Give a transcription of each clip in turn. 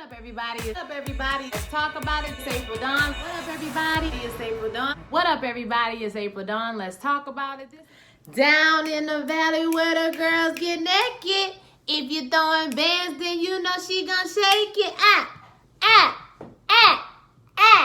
up, everybody? What up, everybody? Let's talk about it. It's April Dawn. What up, everybody? It's April Dawn. What up, everybody? It's April Dawn. Let's talk about it. Down in the valley where the girls get naked. If you're throwing bands, then you know she gonna shake it.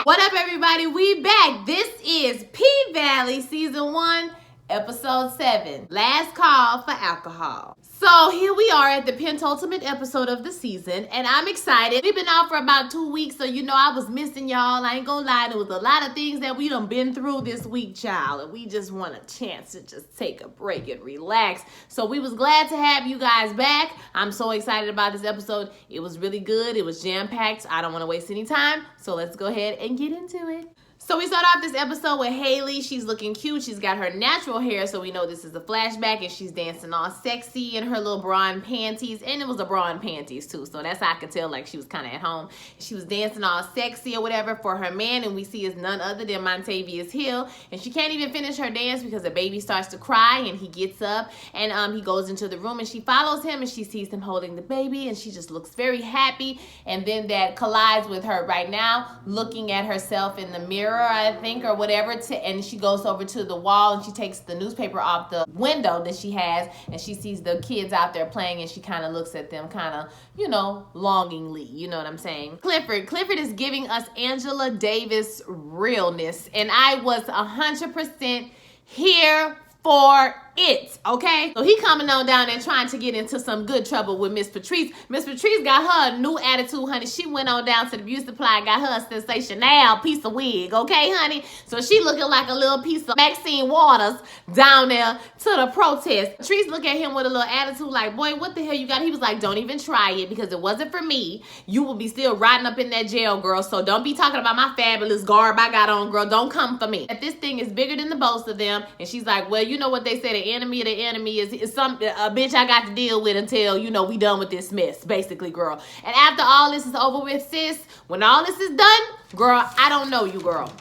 What up, everybody? We back. This is Valley Season 1 Episode 7. Last call for alcohol. So here we are at the penultimate episode of the season, and I'm excited. We've been off for about 2 weeks, so you know I was missing y'all. I ain't gonna lie, there was a lot of things that we done been through this week, child, and we just want a chance to just take a break and relax. So we was glad to have you guys back. I'm so excited about this episode. It was really good. It was jam-packed. I don't want to waste any time, so let's go ahead and get into it. So we start off this episode with Haley. She's looking cute. She's got her natural hair, so we know this is a flashback, and she's dancing all sexy in her little bra and panties, and it was a bra and panties too, so that's how I could tell like she was kind of at home. She was dancing all sexy or whatever for her man, and we see is none other than Montavious Hill, and she can't even finish her dance because the baby starts to cry, and he gets up, and he goes into the room, and she follows him, and she sees him holding the baby, and she just looks very happy, and then that collides with her right now looking at herself in the mirror, I think, or whatever, and she goes over to the wall and she takes the newspaper off the window that she has, and she sees the kids out there playing, and she kind of looks at them kind of, you know, longingly, you know what I'm saying? Clifford is giving us Angela Davis realness, and I was 100% here for it, okay? So he coming on down and trying to get into some good trouble with Miss Patrice. Miss Patrice got her a new attitude, honey. She went on down to the beauty supply and got her a sensational piece of wig, okay, honey? So she looking like a little piece of Maxine Waters down there to the protest. Patrice look at him with a little attitude like, boy, what the hell you got? He was like, don't even try it because it wasn't for me. You will be still riding up in that jail, girl. So don't be talking about my fabulous garb I got on, girl. Don't come for me. That this thing is bigger than the both of them. And she's like, well, you know what they say, the enemy of the enemy is some a bitch I got to deal with until, you know, we done with this mess, basically, girl. And after all this is over with, sis, when all this is done, girl, I don't know you, girl.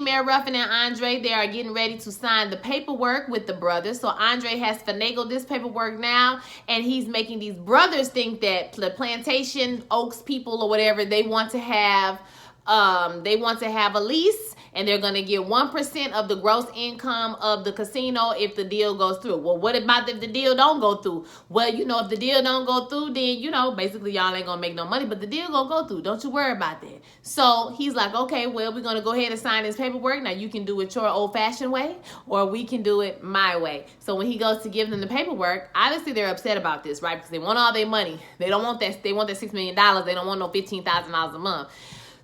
Mayor Ruffin and Andre, they are getting ready to sign the paperwork with the brothers. So Andre has finagled this paperwork now, and he's making these brothers think that the Plantation Oaks people or whatever, they want to have a lease, and they're going to get 1% of the gross income of the casino if the deal goes through. Well, what about if the deal don't go through? Well, you know, if the deal don't go through, then, you know, basically y'all ain't going to make no money, but the deal going to go through. Don't you worry about that. So he's like, okay, well, we're going to go ahead and sign this paperwork. Now, you can do it your old-fashioned way, or we can do it my way. So when he goes to give them the paperwork, obviously they're upset about this, right? Because they want all their money. They don't want that. They want that $6 million. They don't want no $15,000 a month.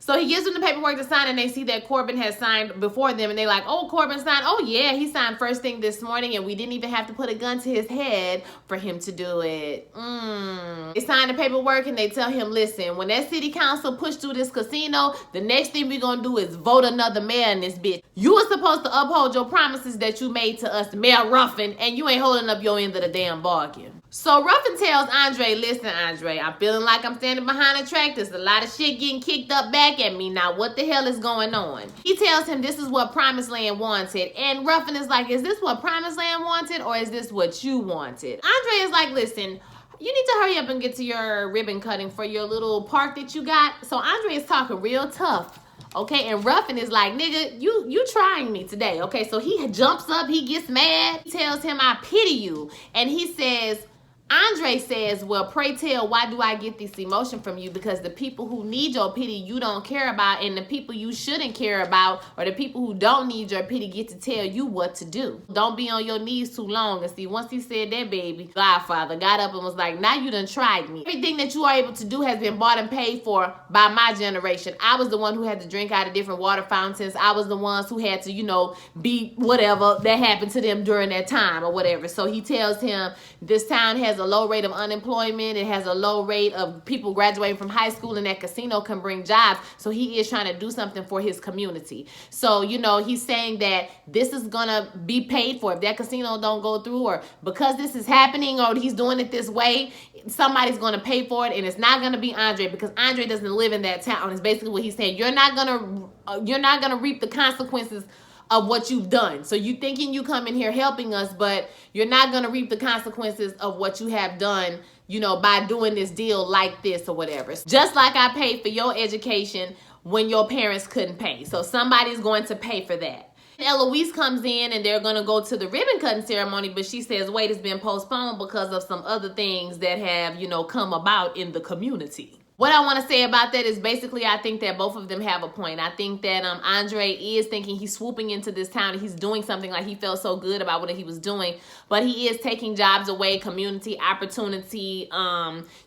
So he gives them the paperwork to sign, and they see that Corbin has signed before them, and they're like, oh, Corbin signed. Oh, yeah, he signed first thing this morning, and we didn't even have to put a gun to his head for him to do it. They sign the paperwork, and they tell him, listen, when that city council pushed through this casino, the next thing we're going to do is vote another mayor in this bitch. You were supposed to uphold your promises that you made to us, Mayor Ruffin, and you ain't holding up your end of the damn bargain. So Ruffin tells Andre, listen, Andre, I'm feeling like I'm standing behind a track. There's a lot of shit getting kicked up back at me. Now, what the hell is going on? He tells him this is what Promised Land wanted. And Ruffin is like, is this what Promised Land wanted, or is this what you wanted? Andre is like, listen, you need to hurry up and get to your ribbon cutting for your little park that you got. So Andre is talking real tough. Okay, and Ruffin is like, nigga, you trying me today. Okay, so he jumps up, he gets mad. He tells him, I pity you. And he says, Andre says, well, pray tell, why do I get this emotion from you? Because the people who need your pity, you don't care about, and the people you shouldn't care about, or the people who don't need your pity, get to tell you what to do. Don't be on your knees too long. And see, once he said that, baby, Godfather got up and was like, now you done tried me. Everything that you are able to do has been bought and paid for by my generation. I was the one who had to drink out of different water fountains. I was the ones who had to, you know, be whatever that happened to them during that time or whatever. So he tells him, this town has a low rate of unemployment. It has a low rate of people graduating from high school, and that casino can bring jobs. So he is trying to do something for his community. So, you know, he's saying that this is going to be paid for if that casino don't go through, or because this is happening, or he's doing it this way, somebody's going to pay for it, and it's not going to be Andre, because Andre doesn't live in that town. Is basically what he's saying. You're not going to reap the consequences of what you've done. So you thinking you come in here helping us, but you're not going to reap the consequences of what you have done you know, by doing this deal like this or whatever. Just like I paid for your education when your parents couldn't pay. So somebody's going to pay for that. Eloise comes in and they're going to go to the ribbon cutting ceremony, but she says, wait, it's been postponed because of some other things that have, you know, come about in the community. What I want to say about that is basically I think that both of them have a point. I think that Andre is thinking he's swooping into this town and he's doing something like he felt so good about what he was doing, but he is taking jobs away, community opportunity,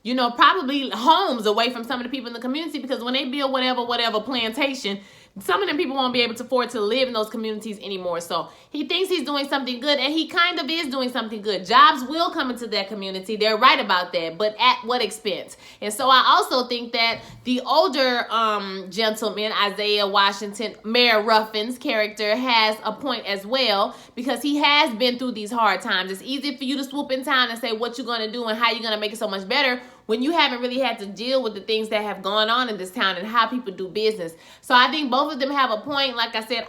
you know, probably homes away from some of the people in the community, because when they build whatever plantation, some of them people won't be able to afford to live in those communities anymore. So he thinks he's doing something good, and he kind of is doing something good. Jobs will come into that community. They're right about that, but at what expense? And so I also think that the older gentleman, Isaiah Washington, Mayor Ruffin's character, has a point as well, because he has been through these hard times. It's easy for you to swoop in town and say what you're going to do and how you're going to make it so much better when you haven't really had to deal with the things that have gone on in this town and how people do business. So I think both of them have a point. Like I said,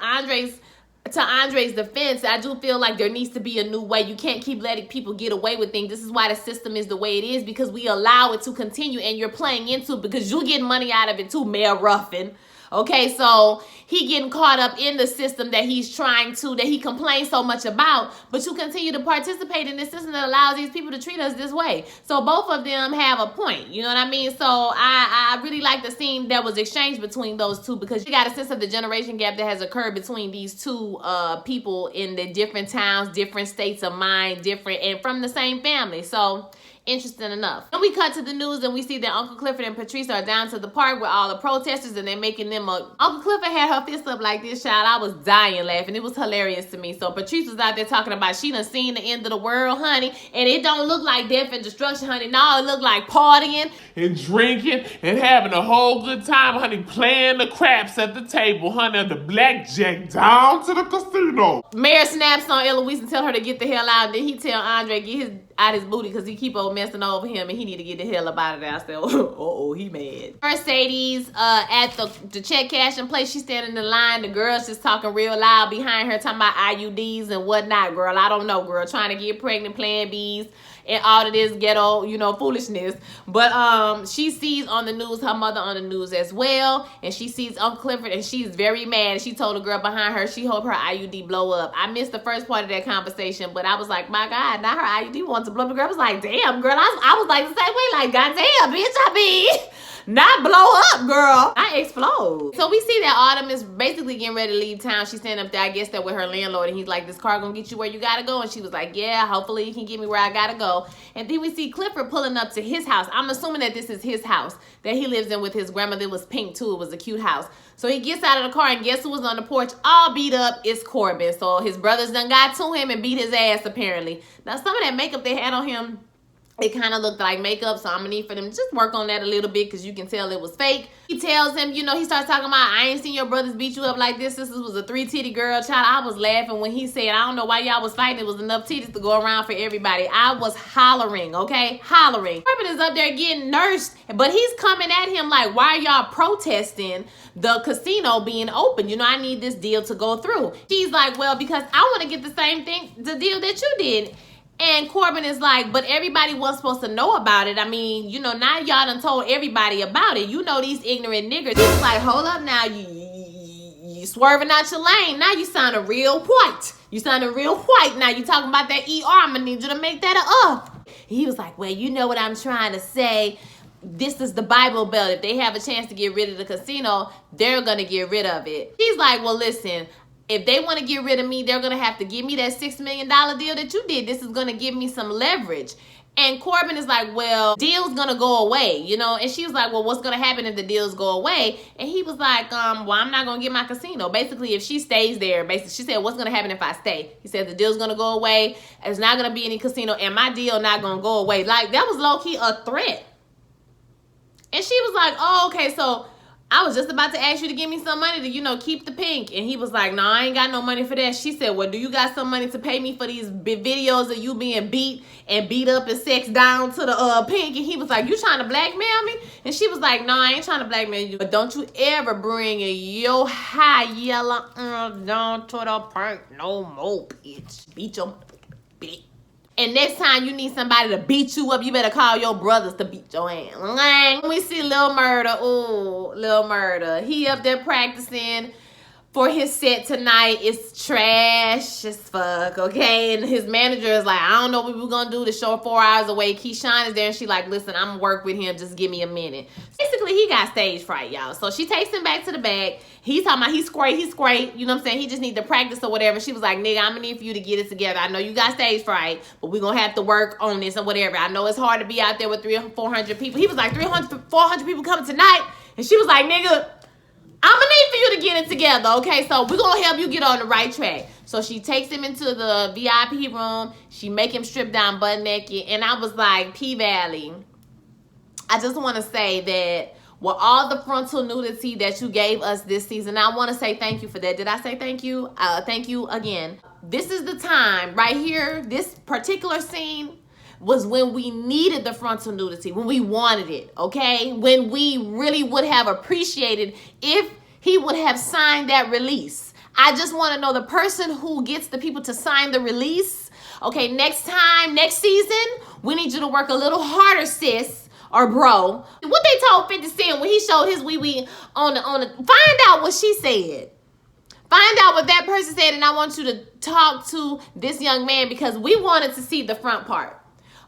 to Andre's defense, I do feel like there needs to be a new way. You can't keep letting people get away with things. This is why the system is the way it is, because we allow it to continue, and you're playing into it because you're getting money out of it too, Mayor Ruffin. Okay, so he getting caught up in the system that he complains so much about, but you continue to participate in this system that allows these people to treat us this way. So both of them have a point, you know what I mean? So I really like the scene that was exchanged between those two, because you got a sense of the generation gap that has occurred between these two people in the different towns, different states of mind, and from the same family. So interesting enough. Then we cut to the news and we see that Uncle Clifford and Patrice are down to the park with all the protesters, and they're making them up. Uncle Clifford had her fist up like this, child. I was dying laughing. It was hilarious to me. So Patrice was out there talking about she done seen the end of the world, honey, and it don't look like death and destruction, honey. No, it look like partying and drinking and having a whole good time, honey, playing the craps at the table, honey, the blackjack down to the casino. Mayor snaps on Eloise and tell her to get the hell out. Then he tell Andre get his booty, because he keep on messing over him and he need to get the hell up out of there. I said, oh, he mad. Mercedes at the check cashing place, she's standing in line. The girl's just talking real loud behind her, talking about IUDs and whatnot, girl. I don't know, girl. Trying to get pregnant, playing bees, and all of this ghetto, you know, foolishness. But she sees on the news, her mother on the news as well, and she sees Uncle Clifford, and she's very mad. She told the girl behind her she hope her IUD blow up. I missed the first part of that conversation, but I was like, my God, now her IUD wants to blow up. The girl was like, damn, girl. I was like the same way, like, God damn, bitch, I mean, not blow up, girl. I explode. So we see that Autumn is basically getting ready to leave town. She's standing up there, I guess, that with her landlord, and he's like, this car gonna get you where you gotta go? And she was like, yeah, hopefully you can get me where I gotta go. And then we see Clifford pulling up to his house. I'm assuming that this is his house that he lives in with his grandmother. It was pink too. It was a cute house. So he gets out of the car, and guess who was on the porch all beat up? It's Corbin. So his brothers done got to him and beat his ass, apparently. Now, some of that makeup they had on him, it kind of looked like makeup, so I'm gonna need for them to just work on that a little bit, because you can tell it was fake. He tells him, you know, he starts talking about, I ain't seen your brothers beat you up like this. This was a 3-titty girl, child. I was laughing when he said, I don't know why y'all was fighting. It was enough titties to go around for everybody. I was hollering, okay? Hollering. Corbin is up there getting nursed, but he's coming at him like, why are y'all protesting the casino being open? You know, I need this deal to go through. She's like, well, because I want to get the same thing, the deal that you did. And Corbin is like, but everybody was supposed to know about it. I mean, you know, now y'all done told everybody about it. You know, these ignorant niggers. He's like, hold up now. You swerving out your lane. Now you sounding real white. You sounding real white. Now you talking about that ER. I'm going to need you to make that a up. He was like, well, you know what I'm trying to say. This is the Bible Belt. If they have a chance to get rid of the casino, they're going to get rid of it. He's like, well, listen, if they want to get rid of me, they're going to have to give me that $6 million deal that you did. This is going to give me some leverage. And Corbin is like, well, deal's going to go away, you know? And she was like, well, what's going to happen if the deals go away? And he was like, well, I'm not going to get my casino. Basically, if she stays there, basically, she said, what's going to happen if I stay? He said, the deal's going to go away. There's not going to be any casino, and my deal not going to go away. Like, that was low-key a threat. And she was like, oh, okay, so I was just about to ask you to give me some money to, you know, keep the pink. And he was like, no, I ain't got no money for that. She said, well, do you got some money to pay me for these videos of you being beat up and sex down to the pink? And he was like, you trying to blackmail me? And she was like, no, I ain't trying to blackmail you. But don't you ever bring your high yellow down to the pink no more, bitch. Beat your bitch. And next time you need somebody to beat you up, you better call your brothers to beat your ass. We see Lil Murda. Ooh, Lil Murda. He up there practicing for his set tonight. It's trash as fuck, okay? And his manager is like, I don't know what we're gonna do. The show 4 hours away. Keyshawn is there, and she like, listen, I'm gonna work with him. Just give me a minute. Basically, he got stage fright, y'all. So she takes him back to the back. He's talking about he's great. You know what I'm saying? He just need to practice or whatever. She was like, nigga, I'm gonna need for you to get it together. I know you got stage fright, but we're gonna have to work on this or whatever. I know it's hard to be out there with 300 or 400 people. He was like, 300, 400 people coming tonight. And she was like, nigga, I'm gonna need for you to get it together, okay? So we're gonna help you get on the right track. So she takes him into the VIP room. She make him strip down butt naked. And I was like, P Valley, I just want to say that with all the frontal nudity that you gave us this season, I want to say thank you for that. Did I say thank you? Thank you again. This is the time right here. This particular scene was when we needed the frontal nudity, when we wanted it, okay? When we really would have appreciated if he would have signed that release. I just want to know the person who gets the people to sign the release. Okay, next time, next season, we need you to work a little harder, sis or bro. What they told 50 Cent when he showed his wee-wee on the, find out what she said. Find out what that person said, and I want you to talk to this young man because we wanted to see the front part.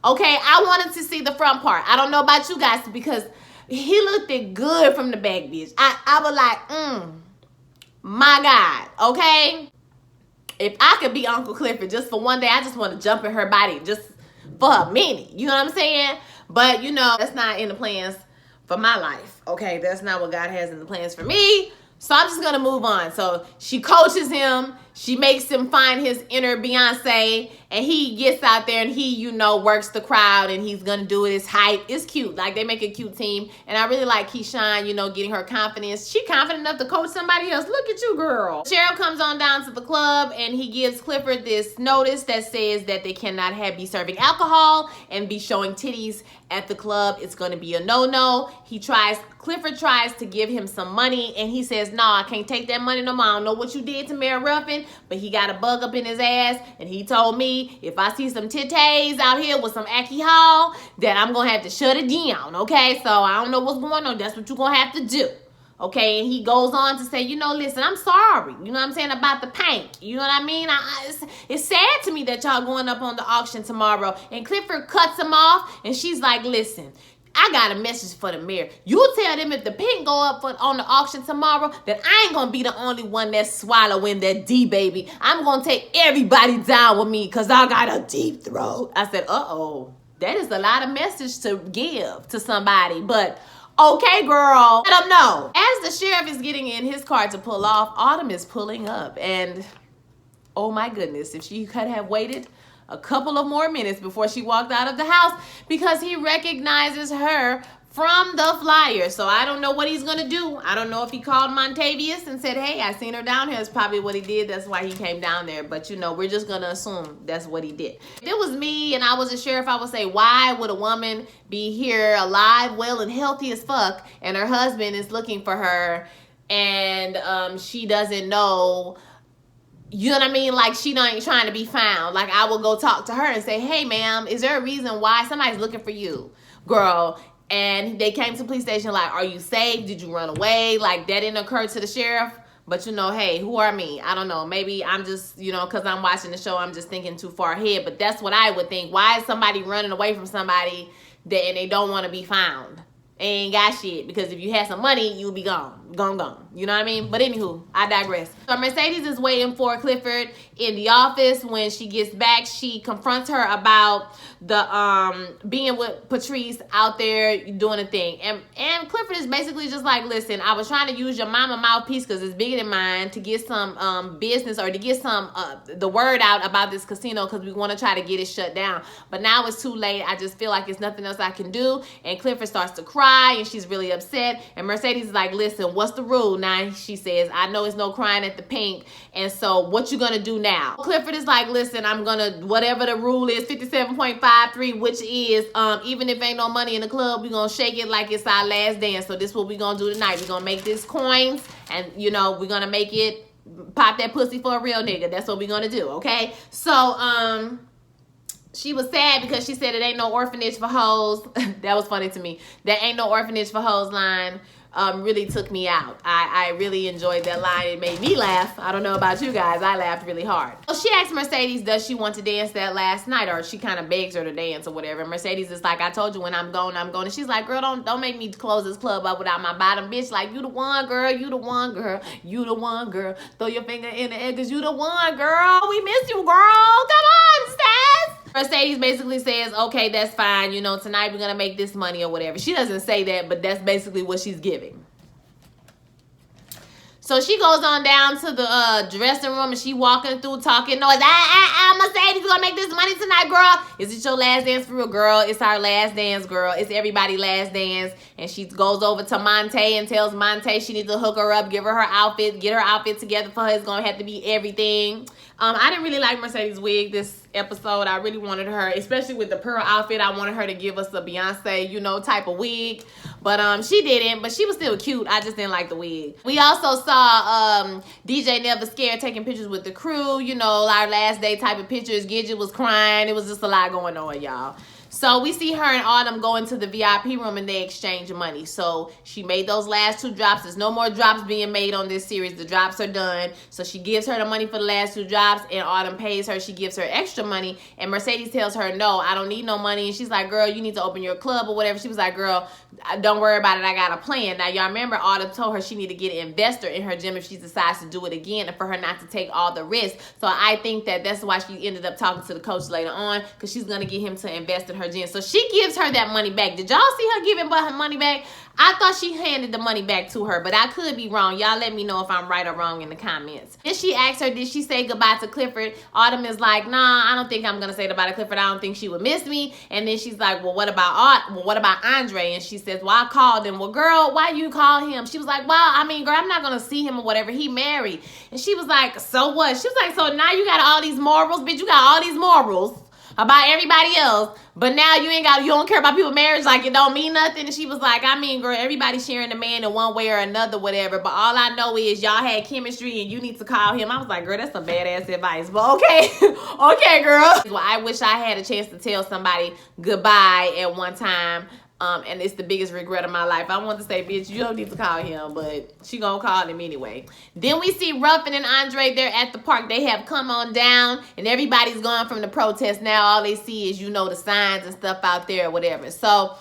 Okay, I wanted to see the front part. I don't know about you guys because he looked it good from the back, bitch. I was like, my God, okay? If I could be Uncle Clifford just for one day, I just want to jump in her body just for a minute. You know what I'm saying? But, you know, that's not in the plans for my life, okay? That's not what God has in the plans for me. So I'm just going to move on. So she coaches him. She makes him find his inner Beyonce. And he gets out there and he, you know, works the crowd. And he's going to do it. It's hype. It's cute. Like, they make a cute team. And I really like Keyshawn, you know, getting her confidence. She confident enough to coach somebody else. Look at you, girl. Sheriff comes on down to the club. And he gives Clifford this notice that says that they cannot be serving alcohol and be showing titties at the club. It's going to be a no-no. Clifford tries to give him some money. And he says, no, I can't take that money no more. I don't know what you did to Mary Ruffin, but he got a bug up in his ass, and he told me if I see some titties out here with some alcohol, that I'm going to have to shut it down, okay? So I don't know what's going on. That's what you're going to have to do, okay? And he goes on to say, you know, listen, I'm sorry, you know what I'm saying, about the paint. You know what I mean? It's sad to me that y'all going up on the auction tomorrow. And Clifford cuts him off, and she's like, listen, I got a message for the mayor. You tell them if the pink go up on the auction tomorrow, that I ain't gonna be the only one that's swallowing that D, baby. I'm gonna take everybody down with me because I got a deep throat. I said, uh-oh. That is a lot of message to give to somebody, but okay, girl. Let them know. As the sheriff is getting in his car to pull off, Autumn is pulling up. And oh my goodness, if she could have waited a couple of more minutes before she walked out of the house, because he recognizes her from the flyer. So I don't know what he's gonna do. I don't know if he called Montavious and said, hey, I seen her down here. That's probably what he did. That's why he came down there. But you know, we're just gonna assume that's what he did. If it was me and I was a sheriff, I would say, why would a woman be here alive, well, and healthy as fuck, and her husband is looking for her, and she doesn't know? You know what I mean? Like, she ain't trying to be found. Like, I will go talk to her and say, hey, ma'am, is there a reason why somebody's looking for you, girl? And they came to the police station like, are you safe? Did you run away? Like, that didn't occur to the sheriff. But, you know, hey, who are me? I don't know. Maybe I'm just, you know, because I'm watching the show, I'm just thinking too far ahead. But that's what I would think. Why is somebody running away from somebody and they don't want to be found? Ain't got shit, because if you had some money, you'll be gone. Gone. You know what I mean? But anywho, I digress. So Mercedes is waiting for Clifford in the office. When she gets back, she confronts her about the being with Patrice out there doing a thing. And Clifford is basically just like, listen, I was trying to use your mama mouthpiece because it's bigger than mine to get some business or to get some the word out about this casino because we want to try to get it shut down. But now it's too late. I just feel like it's nothing else I can do. And Clifford starts to cry and she's really upset. And Mercedes is like, listen, what's the rule? Now she says, I know it's no crying at the pink. And so what you gonna do now? Clifford is like, listen, I'm gonna, whatever the rule is, 57.53, which is, even if ain't no money in the club, we gonna shake it like it's our last dance. So this is what we gonna do tonight. we gonna make this coins and, you know, we're gonna make it pop that pussy for a real nigga. That's what we're gonna do, okay? So, she was sad because she said it ain't no orphanage for hoes. That was funny to me. That ain't no orphanage for hoes line really took me out. I really enjoyed that line. It made me laugh. I don't know about you guys. I laughed really hard. So she asked Mercedes, does she want to dance that last night? Or she kind of begs her to dance or whatever. Mercedes is like, I told you when I'm going, I'm going. And she's like, girl, don't make me close this club up without my bottom, bitch. Like, you the one, girl. You the one, girl. You the one, girl. Throw your finger in the air because you the one, girl. We miss you, girl. Come on, Stas. Mercedes basically says, okay, that's fine. You know, tonight we're going to make this money or whatever. She doesn't say that, but that's basically what she's giving. So she goes on down to the dressing room and she walking through talking noise. Mercedes, we're going to make this money tonight, girl. Is it your last dance for real, girl? It's our last dance, girl. It's everybody's last dance. And she goes over to Monte and tells Monte she needs to hook her up, give her her outfit, get her outfit together for her. It's going to have to be everything. I didn't really like Mercedes' wig this episode. I really wanted her, especially with the pearl outfit, I wanted her to give us a Beyonce, you know, type of wig. But she didn't, but she was still cute. I just didn't like the wig. We also saw DJ Never Scared taking pictures with the crew, you know, our last day type of pictures. Gidget was crying. It was just a lot going on, y'all. So we see her and Autumn go into the VIP room and they exchange money. So she made those last 2 drops. There's no more drops being made on this series. The drops are done. So she gives her the money for the last 2 drops and Autumn pays her. She gives her extra money and Mercedes tells her, no, I don't need no money. And she's like, girl, you need to open your club or whatever. She was like, girl, don't worry about it. I got a plan. Now, y'all remember Autumn told her she need to get an investor in her gym if she decides to do it again and for her not to take all the risk. So I think that that's why she ended up talking to the coach later on because she's going to get him to invest in her gym. So she gives her that money back. Did y'all see her giving her money back? I thought she handed the money back to her, but I could be wrong. Y'all let me know if I'm right or wrong in the comments. Then she asked her, did she say goodbye to Clifford? Autumn is like, nah, I don't think I'm going to say goodbye to Clifford. I don't think she would miss me. And then she's like, well, what about Andre? And she says, well, I called him. Well, girl, why you call him? She was like, well, I mean, girl, I'm not going to see him or whatever. He married. And she was like, so what? She was like, so now you got all these morals, bitch. You got all these morals about everybody else, but now you don't care about people's marriage, like it don't mean nothing. And she was like, I mean, girl, everybody's sharing a man in one way or another, whatever, but all I know is y'all had chemistry and you need to call him. I was like, girl, that's some badass advice, but okay. Okay, girl. Well, I wish I had a chance to tell somebody goodbye at one time. And it's the biggest regret of my life. I want to say, bitch, you don't need to call him, but she gonna call him anyway. Then we see Ruffin and Andre. They're at the park. They have come on down, and everybody's gone from the protest. Now all they see is, you know, the signs and stuff out there or whatever. So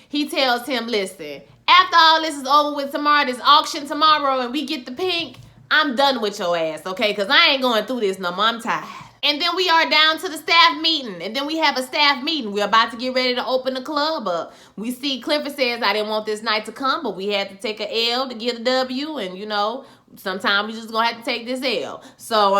he tells him, listen, after all this is over with tomorrow, this auction tomorrow, and we get the pink, I'm done with your ass, okay? Because I ain't going through this no more. I'm tired. And then we are down to the staff meeting. And then we have a staff meeting. We're about to get ready to open the club up. We see Clifford says, I didn't want this night to come, but we had to take a L to get a W. And, you know, sometimes we just going to have to take this L. So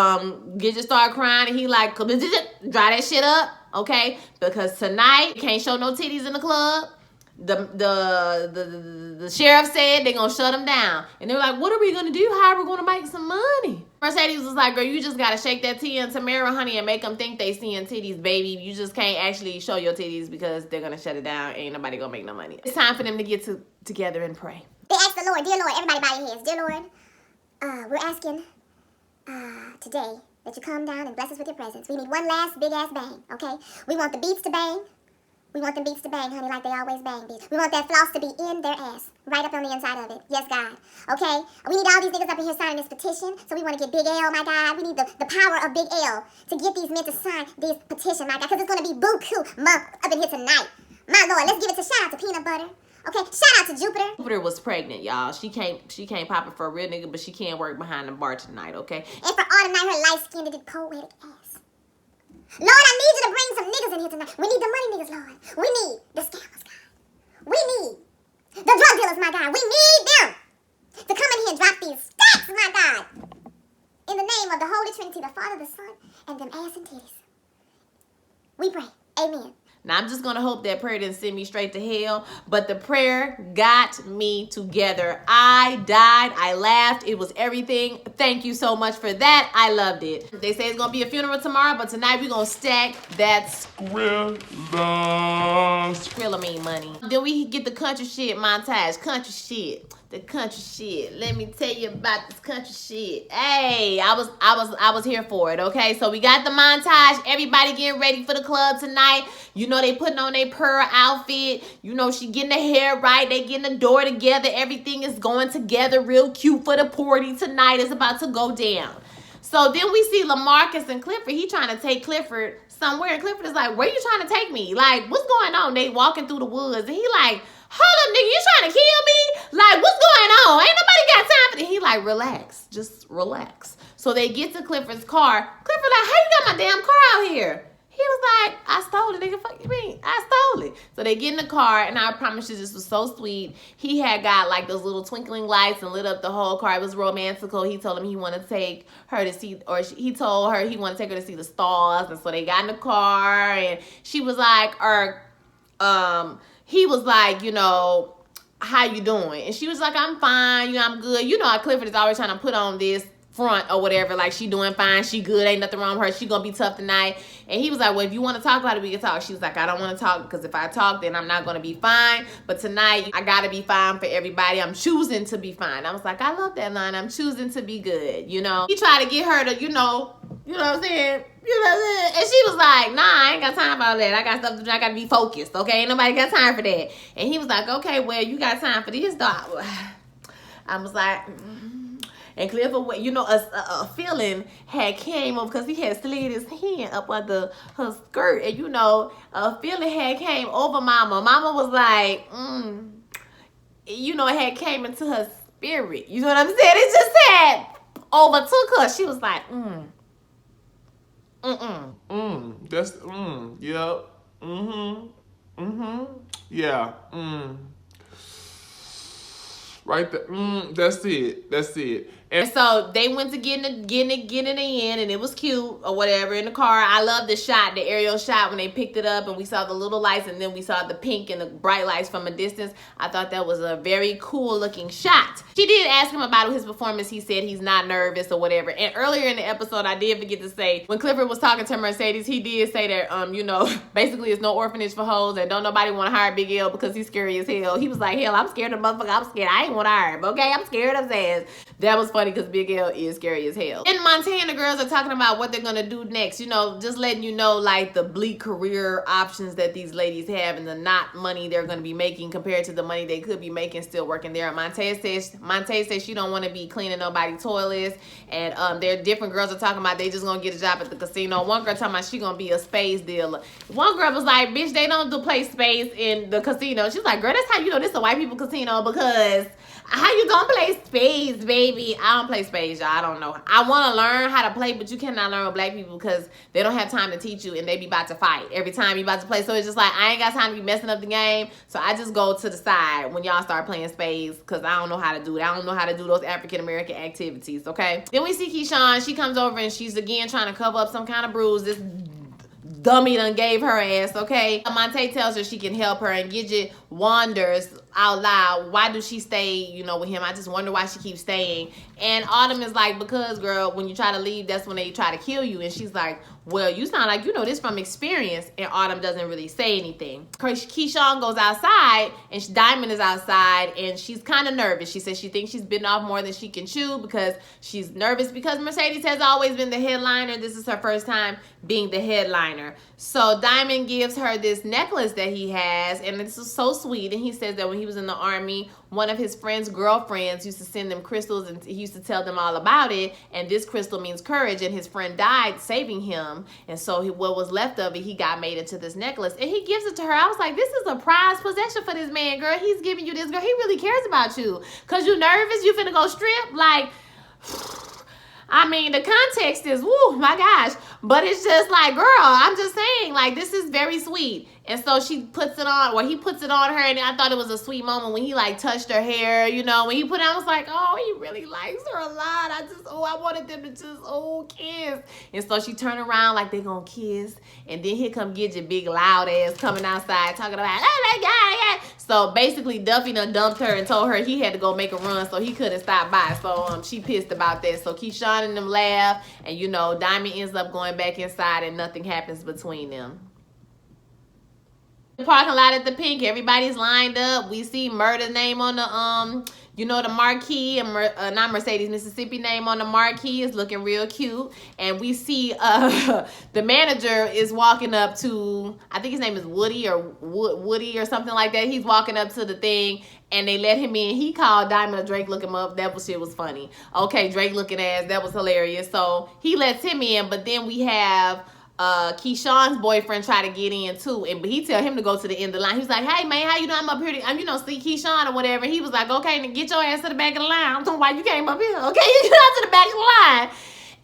Gidget started crying, and he like, dry that shit up, okay? Because tonight, can't show no titties in the club. The sheriff said they're going to shut them down. And they were like, what are we going to do? How are we going to make some money? Mercedes was like, girl, you just got to shake that Tia and Tamara, honey, and make them think they seeing titties, baby. You just can't actually show your titties because they're going to shut it down. Ain't nobody going to make no money. It's time for them to get together and pray. They asked the Lord, dear Lord, everybody bow your heads. Dear Lord, we're asking today that you come down and bless us with your presence. We need one last big-ass bang, okay? We want the beats to bang. We want them beats to bang, honey, like they always bang, bitch. We want that floss to be in their ass, right up on the inside of it. Yes, God. Okay? We need all these niggas up in here signing this petition, so we want to get Big L, my God. We need the power of Big L to get these men to sign this petition, my God, because it's going to be buku month up in here tonight. My Lord, let's give it a shout out to Peanut Butter. Okay, shout out to Jupiter. Jupiter was pregnant, y'all. She can't pop it for a real nigga, but she can work behind the bar tonight, okay? And for Autumn Night, her light-skinned, poetic ass. Lord, I need you to bring some niggas in here tonight. We need the money niggas, Lord. We need the scammers, God. We need the drug dealers, my God. We need them to come in here and drop these stacks, my God. In the name of the Holy Trinity, the Father, the Son, and them ass and titties. We pray. Amen. Now, I'm just going to hope that prayer didn't send me straight to hell, but the prayer got me together. I died. I laughed. It was everything. Thank you so much for that. I loved it. They say it's going to be a funeral tomorrow, but tonight we're going to stack that Skrilla mean money. Then we get the country shit montage. Country shit. The country shit. Let me tell you about this country shit. Hey, I was here for it, okay? So we got the montage. Everybody getting ready for the club tonight. You know, they putting on their pearl outfit. You know, she getting the hair right. They getting the door together. Everything is going together real cute for the party tonight. It's about to go down. So then we see LaMarcus and Clifford. He trying to take Clifford somewhere. And Clifford is like, where you trying to take me? Like, what's going on? They walking through the woods. And he like, hold up, nigga, you trying to kill me? Like, what's going on? Ain't nobody got time for this. He like, relax. Just relax. So they get to Clifford's car. Clifford like, how you got my damn car out here? He was like, I stole it, nigga. Fuck you mean? I stole it. So they get in the car, and I promise you, this was so sweet. He had got like those little twinkling lights and lit up the whole car. It was romantical. He told him he wanted to take her to see, he told her he wanted to take her to see the stars. And so they got in the car, and she was like, he was like, you know, how you doing? And she was like, I'm fine. You know, I'm good. You know how Clifford is always trying to put on this front or whatever, like she doing fine, she good, ain't nothing wrong with her, she gonna be tough tonight. And he was like, well, if you want to talk about it, we can talk. She was like, I don't want to talk, because if I talk, then I'm not gonna be fine. But tonight, I gotta be fine for everybody. I'm choosing to be fine. I was like, I love that line. I'm choosing to be good, you know. He tried to get her to, you know what I'm saying? You know what I'm saying? And she was like, nah, I ain't got time for all that. I got stuff to do. I gotta be focused, okay? Ain't nobody got time for that. And he was like, okay, well, you got time for this, dog. I was like, And Clifford, you know, a feeling had came up because he had slid his hand up under her skirt. And, you know, a feeling had came over Mama. Mama was like, you know, it had came into her spirit. You know what I'm saying? It just had overtook her. She was like, That's, yep. Yeah. Right there. That's it. And so they went to getting it in, and it was cute or whatever in the car. I love the shot, the aerial shot when they picked it up and we saw the little lights, and then we saw the pink and the bright lights from a distance. I thought that was a very cool looking shot. She did ask him about his performance. He said he's not nervous or whatever. And earlier in the episode, I did forget to say, when Clifford was talking to Mercedes, he did say that, you know, basically it's no orphanage for hoes and don't nobody want to hire Big L because he's scary as hell. He was like, hell, I'm scared of motherfucker. I'm scared. I ain't want to hire him, okay? I'm scared of his ass. That was funny because Big L is scary as hell. In Montana, the girls are talking about what they're going to do next. You know, just letting you know, like, the bleak career options that these ladies have and the not money they're going to be making compared to the money they could be making still working there. Monte says she don't want to be cleaning nobody's toilets. And there are different girls are talking about they just going to get a job at the casino. One girl talking about she going to be a spades dealer. One girl was like, bitch, they don't do play spades in the casino. She's like, girl, that's how you know this is a white people casino, because how you gonna play spades, baby? I don't play spades, y'all. I don't know. I want to learn how to play, but you cannot learn with black people because they don't have time to teach you, and they be about to fight every time you about to play. So it's just like, I ain't got time to be messing up the game. So I just go to the side when y'all start playing spades because I don't know how to do it. I don't know how to do those African-American activities, okay? Then we see Keyshawn. She comes over, and she's again trying to cover up some kind of bruise. This dummy done gave her ass, okay? Monte tells her she can help her, and Gidget wonders out loud, why do she stay, you know, with him? I just wonder why she keeps staying. And Autumn is like, because, girl, when you try to leave, that's when they try to kill you. And she's like, well, you sound like you know this from experience. And Autumn doesn't really say anything. Keyshawn goes outside, and Diamond is outside, and she's kind of nervous. She says she thinks she's bitten off more than she can chew because she's nervous because Mercedes has always been the headliner. This is her first time being the headliner. So Diamond gives her this necklace that he has, and this is so sweet. And he says that when he was in the army, one of his friend's girlfriends used to send them crystals, and he used to tell them all about it. And this crystal means courage, and his friend died saving him. And so what was left of it, he got made into this necklace, and he gives it to her. I was like, this is a prized possession for this man, girl. He's giving you this, girl. He really cares about you. Cause you nervous, you finna go strip, like. I mean, the context is, woo, my gosh. But it's just like, girl, I'm just saying, like, this is very sweet. And so she puts it on, or he puts it on her, and I thought it was a sweet moment when he, like, touched her hair, you know. When he put it on, I was like, oh, he really likes her a lot. I wanted them to just, kiss. And so she turned around like they gonna kiss. And then here come Gidget, big loud ass, coming outside talking about, oh, my God, yeah. So basically, Duffy done dumped her and told her he had to go make a run, so he couldn't stop by. So she pissed about that. So Keyshawn and them laugh, and, you know, Diamond ends up going back inside, and nothing happens between them. The parking lot at the Pink, everybody's lined up. We see Murder's name on the the marquee, and not Mercedes, Mississippi name on the marquee is looking real cute. And we see the manager is walking up to, I think his name is Woody or something like that. He's walking up to the thing, and they let him in. He called Diamond or Drake, look him up. That shit was funny. Okay, Drake looking ass, that was hilarious. So he lets him in, but then we have Keyshawn's boyfriend try to get in too, but he tell him to go to the end of the line. He's like, hey man, how you doing? I'm up here to, see Keyshawn or whatever. He was like, okay, then get your ass to the back of the line. I don't know why you came up here. Okay, you get out to the back of the line.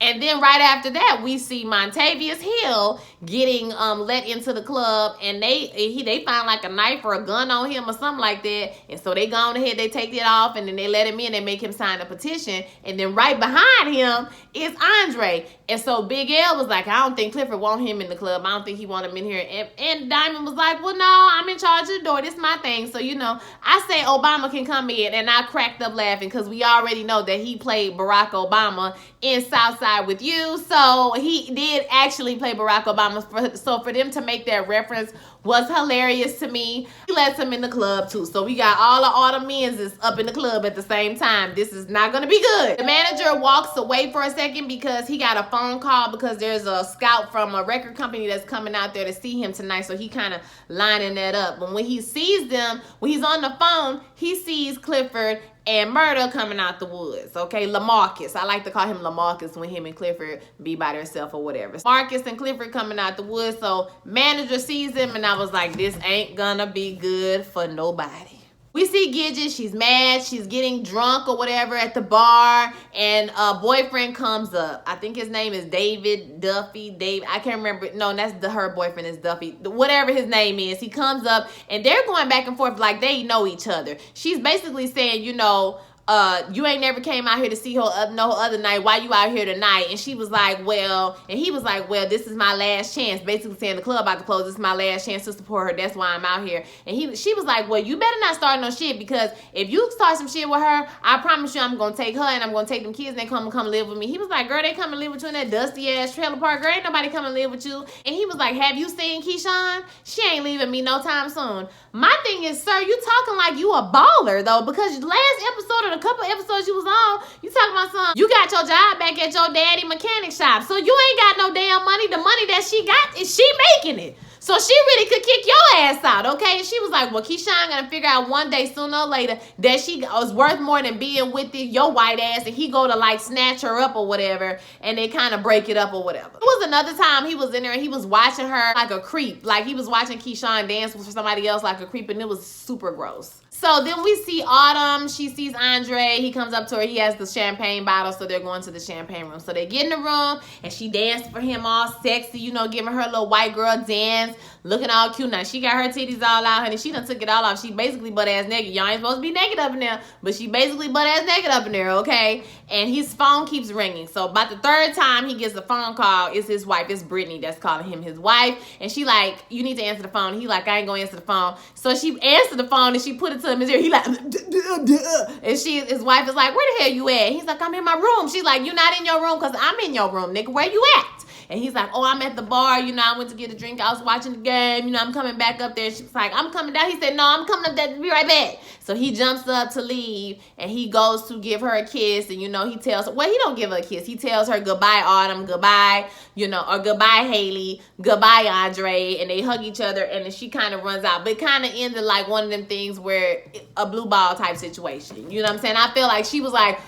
And then right after that, we see Montavious Hill getting let into the club, and they find like a knife or a gun on him or something like that. And so they go on ahead, they take it off, and then they let him in. They make him sign a petition. And then right behind him is Andre. And so Big L was like, I don't think Clifford want him in the club. I don't think he want him in here. And Diamond was like, well, no, I'm in charge of the door. This is my thing. So, I say Obama can come in. And I cracked up laughing because we already know that he played Barack Obama in Southside with You. So he did actually play Barack Obama. So for them to make that reference was hilarious to me. He lets him in the club too. So we got all of Autumn Menzies up in the club at the same time. This is not going to be good. The manager walks away for a second because he got a phone call because there's a scout from a record company that's coming out there to see him tonight. So he kind of lining that up. But when he sees them, when he's on the phone, he sees Clifford and Murder coming out the woods, okay? LaMarcus. I like to call him LaMarcus when him and Clifford be by themselves or whatever. Marcus and Clifford coming out the woods, so manager sees him, and I was like, this ain't gonna be good for nobody. We see Gidget, she's mad, she's getting drunk or whatever at the bar, and a boyfriend comes up. I think his name is Duffy, I can't remember. No, that's her boyfriend is Duffy. Whatever his name is, he comes up, and they're going back and forth like they know each other. She's basically saying, you ain't never came out here to see her no other night. Why you out here tonight? And she was like, well, and he was like, well, this is my last chance. Basically saying the club about to close. This is my last chance to support her. That's why I'm out here. And she was like, well, you better not start no shit, because if you start some shit with her, I promise you I'm going to take her and I'm going to take them kids and they come live with me. He was like, girl, they come and live with you in that dusty ass trailer park. Girl, ain't nobody come and live with you. And he was like, have you seen Keyshawn? She ain't leaving me no time soon. My thing is, sir, you talking like you a baller though, because last episode or the couple episodes you was on, you talking about something. You got your job back at your daddy mechanic shop, so you ain't got no damn money. The money that she got is she making it. So she really could kick your ass out, okay? And she was like, well, Keyshawn gonna figure out one day, sooner or later, that she was worth more than being with your white ass, and he go to like snatch her up or whatever, and they kind of break it up or whatever. It was another time he was in there and he was watching her like a creep. Like he was watching Keyshawn dance with somebody else like a creep, and it was super gross. So then we see Autumn. She sees Andre. He comes up to her. He has the champagne bottle, so they're going to the champagne room. So they get in the room, and she danced for him all sexy, giving her little white girl dance, looking all cute. Now, she got her titties all out, honey. She done took it all off. She basically butt-ass naked. Y'all ain't supposed to be naked up in there, but she basically butt-ass naked up in there, okay? And his phone keeps ringing. So about the third time he gets a phone call, it's his wife. It's Brittany that's calling him his wife. And she like, you need to answer the phone. He like, I ain't gonna answer the phone. So she answered the phone, and she put it to him in his ear. He like, and his wife is like, where the hell you at? He's like, I'm in my room. She's like, you not in your room because I'm in your room, nigga. Where you at? And he's like, oh, I'm at the bar. I went to get a drink. I was watching the game. I'm coming back up there. She's like, I'm coming down. He said, no, I'm coming up there. Be right back. So he jumps up to leave, and he goes to give her a kiss. And, he tells her, well, he don't give her a kiss. He tells her goodbye, Autumn, goodbye, or goodbye, Haley, goodbye, Andre. And they hug each other, and then she kind of runs out. But it kind of ended like one of them things where a blue ball type situation. You know what I'm saying? I feel like she was like,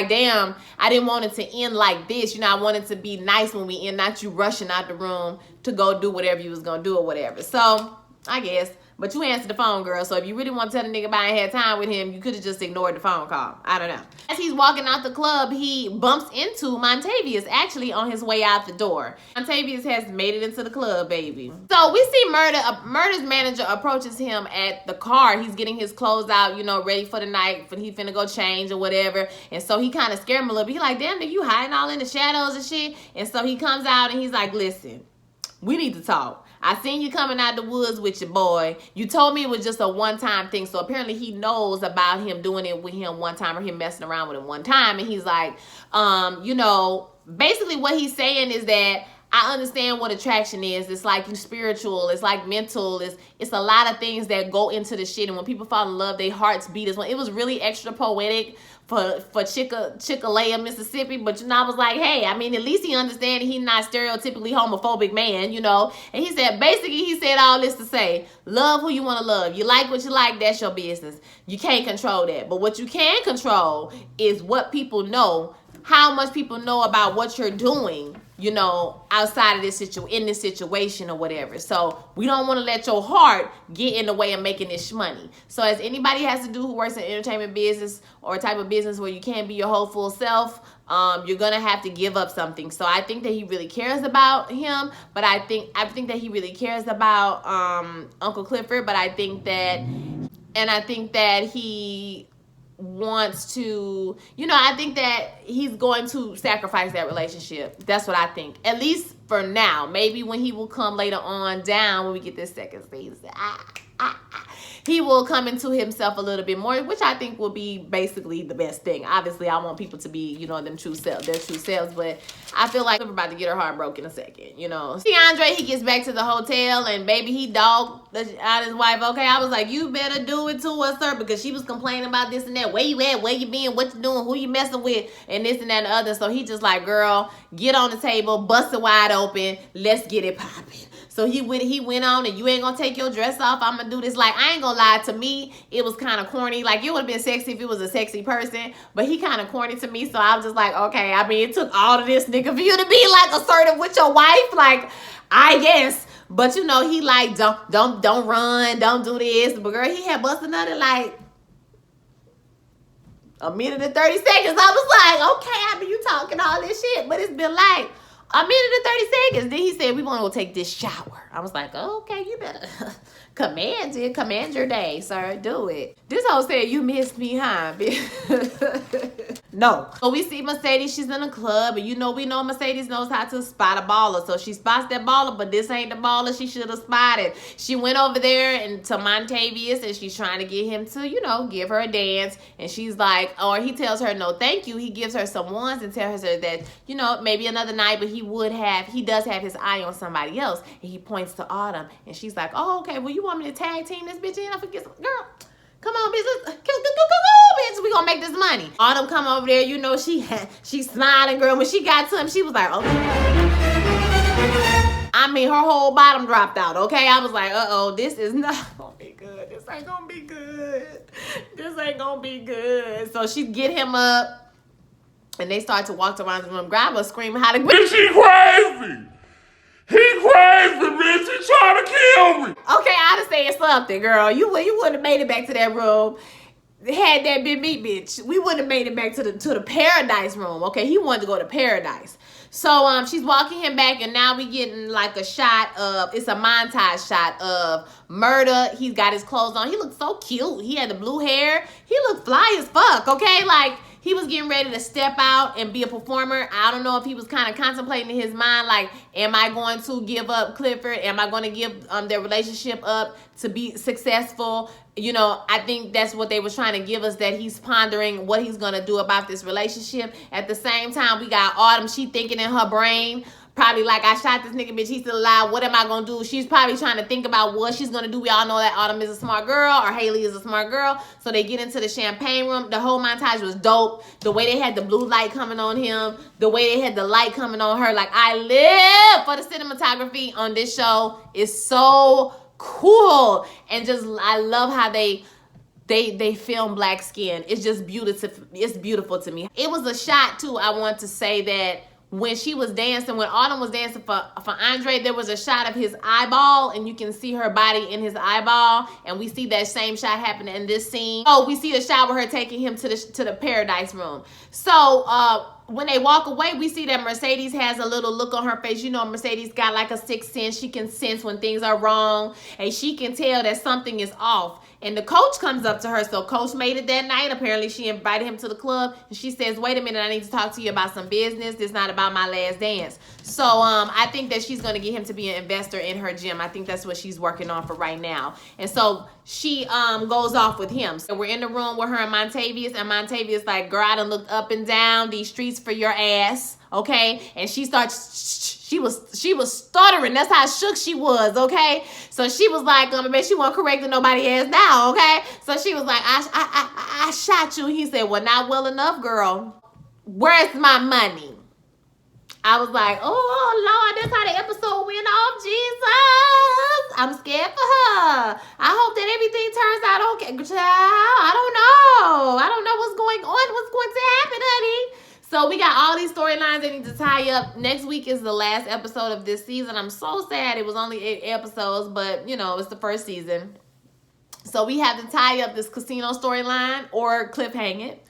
damn, I didn't want it to end like this. I wanted to be nice when we end, not you rushing out the room to go do whatever you was gonna do or whatever. So I guess, but you answered the phone, girl. So if you really want to tell the nigga I ain't had time with him, you could have just ignored the phone call. I don't know. As he's walking out the club, he bumps into Montavious actually on his way out the door. Montavious has made it into the club, baby. So we see Murder's manager approaches him at the car. He's getting his clothes out, ready for the night. He finna go change or whatever. And so he kind of scared him a little bit. He like, damn, nigga, you hiding all in the shadows and shit. And so he comes out and he's like, listen, we need to talk. I seen you coming out the woods with your boy. You told me it was just a one-time thing. So apparently he knows about him doing it with him one time, or him messing around with him one time. And he's like, basically what he's saying is that I understand what attraction is. It's like you spiritual. It's like mental. It's a lot of things that go into the shit. And when people fall in love, their hearts beat as well. It was really extra poetic for Chickalea, Mississippi. But, you know, I was like, hey, I mean, at least he understands he's not stereotypically homophobic man, you know. And he said, basically, he said all this to say, love who you want to love. You like what you like, that's your business. You can't control that. But what you can control is what people know, how much people know about what you're doing, you know, outside of this in this situation or whatever. So we don't want to let your heart get in the way of making this money. So as anybody has to do who works in entertainment business or a type of business where you can't be your whole full self, you're gonna have to give up something. So I think that he really cares about him, but I think that he really cares about Uncle Clifford, but I think that he wants to, you know, I think that he's going to sacrifice that relationship. That's what I think. At least for now. Maybe when he will come later on down, when we get this second season, he will come into himself a little bit more, which I think will be basically the best thing. Obviously, I want people to be, you know, their true selves, but I feel like we're about to get her heart broken in a second, you know. See, Andre, he gets back to the hotel, and baby, he dogged out his wife. Okay, I was like, you better do it to us, sir, because she was complaining about this and that. Where you at? Where you been? What you doing? Who you messing with? And this and that and the other. So he just like, girl, get on the table, bust it wide open. Let's get it popping. So he went on, and you ain't gonna take your dress off. I'm gonna do this. Like, I ain't gonna lie, to me, it was kind of corny. Like, it would have been sexy if it was a sexy person, but he kind of corny to me. So I was just like, okay, I mean, it took all of this, nigga, for you to be like assertive with your wife. Like, I guess. But you know, he like, don't run, don't do this. But girl, he had busted another like a minute and 30 seconds. I was like, okay, I mean, you talking all this shit, but it's been like a minute and 30 seconds. Then he said, we want to go take this shower. I was like, oh, okay, you better command your day, sir. Do it. This hoe said, you missed me, huh? No. So we see Mercedes, she's in a club, and we know Mercedes knows how to spot a baller. So she spots that baller, but this ain't the baller she should have spotted. She went over there and to Montavious, and she's trying to get him to, give her a dance. And she's like, or he tells her no thank you. He gives her some ones and tells her that, maybe another night, but he does have his eye on somebody else. And he points to Autumn, and she's like, oh, okay, well, you want me to tag team this bitch in? I forget some girl. Come on, bitch. Let's go, bitch. We gonna make this money. Autumn come over there. She's smiling, girl. When she got to him, she was like, okay. I mean, her whole bottom dropped out, okay? I was like, uh-oh, this is not gonna be good. This ain't gonna be good. This ain't gonna be good. So she get him up, and they start to walk around the room, grab her, screaming, how to Bitch, she crazy. He crazy, bitch. He trying to kill me. Okay, I'd have said something, girl. You wouldn't have made it back to that room. Had that been me, bitch, we wouldn't have made it back to the paradise room. Okay, he wanted to go to paradise. So she's walking him back, and now we getting like a shot of, it's a montage shot of Murder. He's got his clothes on. He looked so cute. He had the blue hair. He looked fly as fuck. Okay, like, he was getting ready to step out and be a performer. I don't know if he was kind of contemplating in his mind, like, am I going to give up Clifford? Am I going to give their relationship up to be successful? I think that's what they were trying to give us, that he's pondering what he's going to do about this relationship. At the same time, we got Autumn. She thinking in her brain, probably like, I shot this nigga, bitch, he's still alive. What am I going to do? She's probably trying to think about what she's going to do. We all know that Autumn is a smart girl, or Haley is a smart girl. So they get into the champagne room. The whole montage was dope. The way they had the blue light coming on him, the way they had the light coming on her. Like, I live for the cinematography on this show. It's so cool. And just, I love how they film black skin. It's just beautiful. It's beautiful to me. It was a shot too. I want to say that when she was dancing, when Autumn was dancing for Andre, there was a shot of his eyeball, and you can see her body in his eyeball, and we see that same shot happen in this scene. Oh, we see a shot with her taking him to the paradise room. So when they walk away, we see that Mercedes has a little look on her face. Mercedes got like a sixth sense. She can sense when things are wrong, and she can tell that something is off. And the coach comes up to her. So coach made it that night. Apparently she invited him to the club, and she says, wait a minute, I need to talk to you about some business. This is not about my last dance. So I think that she's going to get him to be an investor in her gym. I think that's what she's working on for right now. And so she goes off with him. So we're in the room with her and Montavious like, girl, I done looked up and down these streets for your ass. Okay. And she starts She was stuttering. That's how shook she was, okay? So she was like, man, she wasn't correcting nobody ass now, okay? So she was like, I shot you. He said, well, not well enough, girl. Where's my money? I was like, oh, Lord, that's how the episode went off, Jesus. I'm scared for her. I hope that everything turns out okay. Child, I don't know. I don't know what's going on, what's going to happen, honey. So we got all these storylines that need to tie up. Next week is the last episode of this season. I'm so sad it was only 8 episodes, but, you know, it's the first season. So we have to tie up this casino storyline or cliffhang it.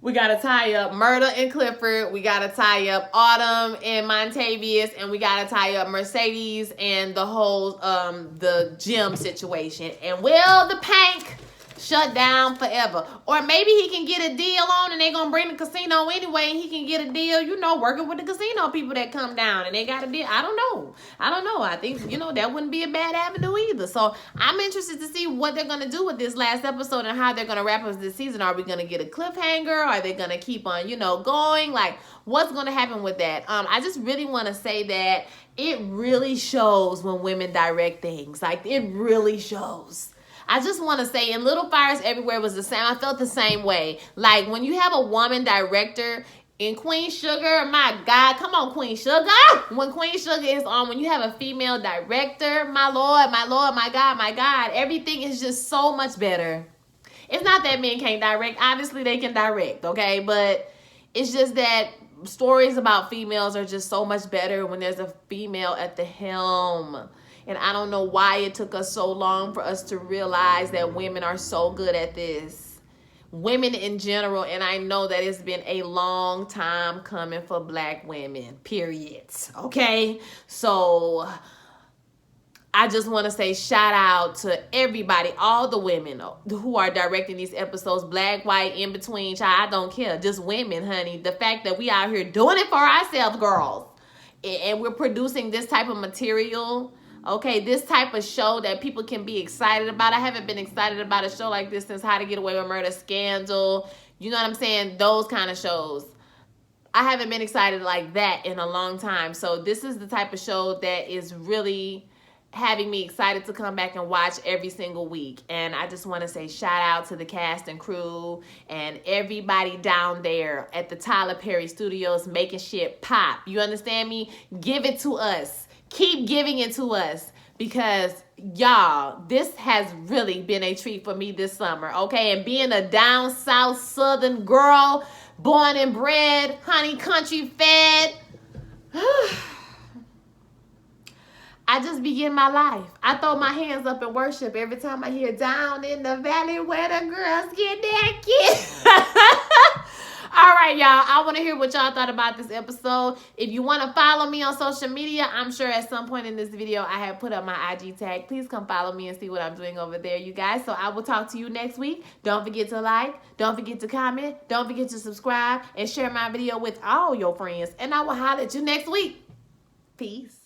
We got to tie up Murda and Clifford. We got to tie up Autumn and Montavious. And we got to tie up Mercedes and the whole, the gym situation. And will the Pank shut down forever? Or maybe he can get a deal on and they're going to bring the casino anyway. And he can get a deal, you know, working with the casino people that come down. And they got a deal. I don't know. I think, you know, that wouldn't be a bad avenue either. So I'm interested to see what they're going to do with this last episode and how they're going to wrap up this season. Are we going to get a cliffhanger? Are they going to keep on, you know, going? Like, what's going to happen with that? I just really want to say that it really shows when women direct things. Like, it really shows. I just want to say, in Little Fires Everywhere was the same. I felt the same way. Like, when you have a woman director in Queen Sugar, my God, come on, Queen Sugar. When Queen Sugar is on, when you have a female director, my Lord, my God, everything is just so much better. It's not that men can't direct. Obviously, they can direct, okay? But it's just that stories about females are just so much better when there's a female at the helm. And I don't know why it took us so long for us to realize that women are so good at this. Women in general, and I know that it's been a long time coming for Black women, period. Okay? So I just want to say shout out to everybody, all the women who are directing these episodes, Black, white, in between, child, I don't care. Just women, honey. The fact that we out here doing it for ourselves, girls. And we're producing this type of material. Okay, this type of show that people can be excited about. I haven't been excited about a show like this since How to Get Away with Murder, Scandal. You know what I'm saying? Those kind of shows. I haven't been excited like that in a long time. So this is the type of show that is really having me excited to come back and watch every single week. And I just want to say shout out to the cast and crew and everybody down there at the Tyler Perry Studios making shit pop. You understand me? Give it to us. Keep giving it to us because, y'all, this has really been a treat for me this summer, okay? And being a down south southern girl, born and bred, honey, country fed, I just begin my life. I throw my hands up in worship every time I hear Down in the Valley where the girls get naked. All right, y'all. I want to hear what y'all thought about this episode. If you want to follow me on social media, I'm sure at some point in this video I have put up my IG tag. Please come follow me and see what I'm doing over there, you guys. So I will talk to you next week. Don't forget to like. Don't forget to comment. Don't forget to subscribe and share my video with all your friends. And I will holler at you next week. Peace.